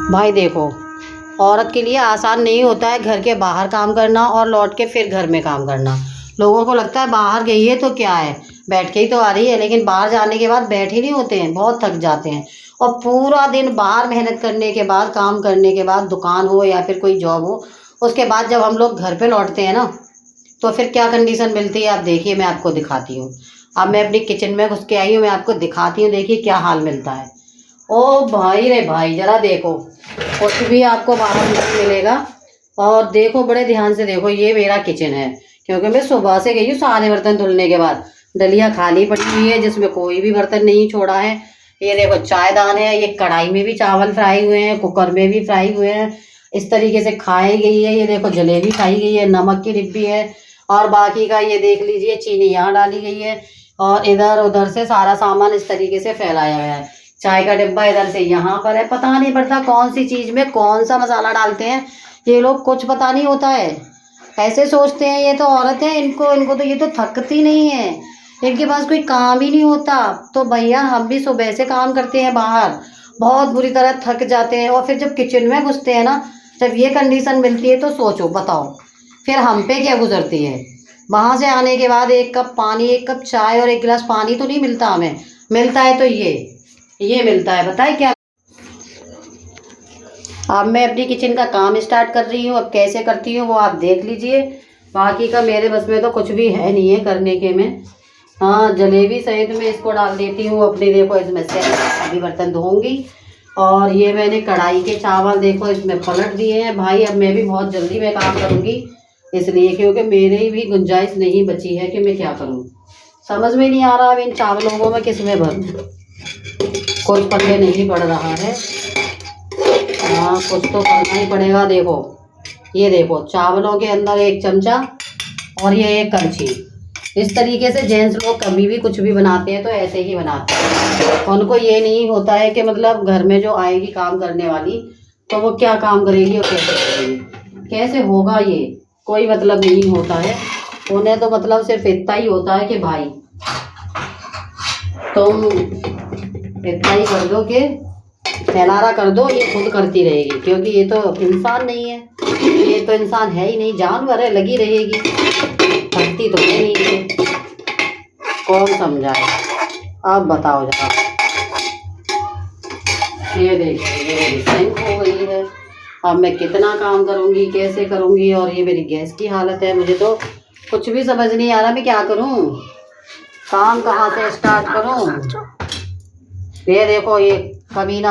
भाई देखो, औरत के लिए आसान नहीं होता है घर के बाहर काम करना और लौट के फिर घर में काम करना। लोगों को लगता है बाहर गई है तो क्या है, बैठ के ही तो आ रही है, लेकिन बाहर जाने के बाद बैठे नहीं होते हैं, बहुत थक जाते हैं। और पूरा दिन बाहर मेहनत करने के बाद, काम करने के बाद, दुकान हो या फिर कोई जॉब हो, उसके बाद जब हम लोग घर पे लौटते हैं ना, तो फिर क्या कंडीशन मिलती है आप देखिए। मैं आपको दिखाती हूँ। अब मैं अपनी किचन में घुस के आई हूँ, मैं आपको दिखाती हूँ, देखिए क्या हाल मिलता है। ओ भाई रे भाई, जरा देखो, कुछ भी आपको बाहर नहीं मिलेगा। और देखो, बड़े ध्यान से देखो, ये मेरा किचन है, क्योंकि मैं सुबह से गई हूँ सारे बर्तन धुलने के बाद। डलिया खाली पड़ी हुई है जिसमें कोई भी बर्तन नहीं छोड़ा है। ये देखो चायदान है, ये कढ़ाई में भी चावल फ्राई हुए हैं, कुकर में भी फ्राई हुए हैं, इस तरीके से खाई गई है। ये देखो जलेबी खाई गई है, नमक की डिब्बी है, और बाकी का ये देख लीजिए चीनी यहाँ डाली गई है, और इधर उधर से सारा सामान इस तरीके से फैलाया गया है। चाय का डिब्बा इधर से यहाँ पर है, पता नहीं पड़ता कौन सी चीज़ में कौन सा मसाला डालते हैं ये लोग, कुछ पता नहीं होता है। ऐसे सोचते हैं ये तो औरत है, इनको इनको तो ये तो थकती नहीं है, इनके पास कोई काम ही नहीं होता। तो भैया हम भी सुबह से काम करते हैं बाहर, बहुत बुरी तरह थक जाते हैं, और फिर जब किचन में घुसते हैं ना, जब ये कंडीशन मिलती है तो सोचो बताओ फिर हम पे क्या गुजरती है। वहाँ से आने के बाद एक कप पानी, एक कप चाय और एक गिलास पानी तो नहीं मिलता हमें, मिलता है तो ये मिलता है। बताए क्या। अब मैं अपनी किचन का काम स्टार्ट कर रही हूँ, अब कैसे करती हूँ वो आप देख लीजिए। बाकी का मेरे बस में तो कुछ भी है नहीं है करने के में। हाँ, जलेबी सहित में इसको डाल देती हूँ अपनी, देखो इसमें से अभी बर्तन धोऊंगी। और ये मैंने कढ़ाई के चावल देखो इसमें पलट दिए हैं भाई। अब मैं भी बहुत जल्दी में काम करूँगी, इसलिए क्योंकि मेरे भी गुंजाइश नहीं बची है कि मैं क्या करूँ। समझ में नहीं आ रहा अब इन चावलों को मैं किस में भरूँ, कोई पल्ले नहीं पड़ रहा है। हाँ, कुछ तो करना ही पड़ेगा। देखो ये देखो चावलों के अंदर एक चमचा और ये एक कड़छी। इस तरीके से जेंट्स लोग कभी भी कुछ भी बनाते हैं तो ऐसे ही बनाते हैं। उनको ये नहीं होता है कि मतलब घर में जो आएगी काम करने वाली तो वो क्या काम करेगी और कैसे करेगी, कैसे होगा, ये कोई मतलब नहीं होता है। उन्हें तो मतलब सिर्फ इतना ही होता है कि भाई तुम इतना ही कर दो कि फैलारा कर दो, ये खुद करती रहेगी, क्योंकि ये तो इंसान नहीं है, ये तो इंसान है ही नहीं, जानवर है, लगी रहेगी, थकती तो है नहीं है। कौन समझाए, अब बताओ जरा। ये देखिए ये सिंक हो गई है, अब मैं कितना काम करूँगी, कैसे करूँगी। और ये मेरी गैस की हालत है, मुझे तो कुछ भी समझ नहीं आ रहा मैं क्या करूँ, काम कहाँ से स्टार्ट करूँ। ये देखो ये कमीना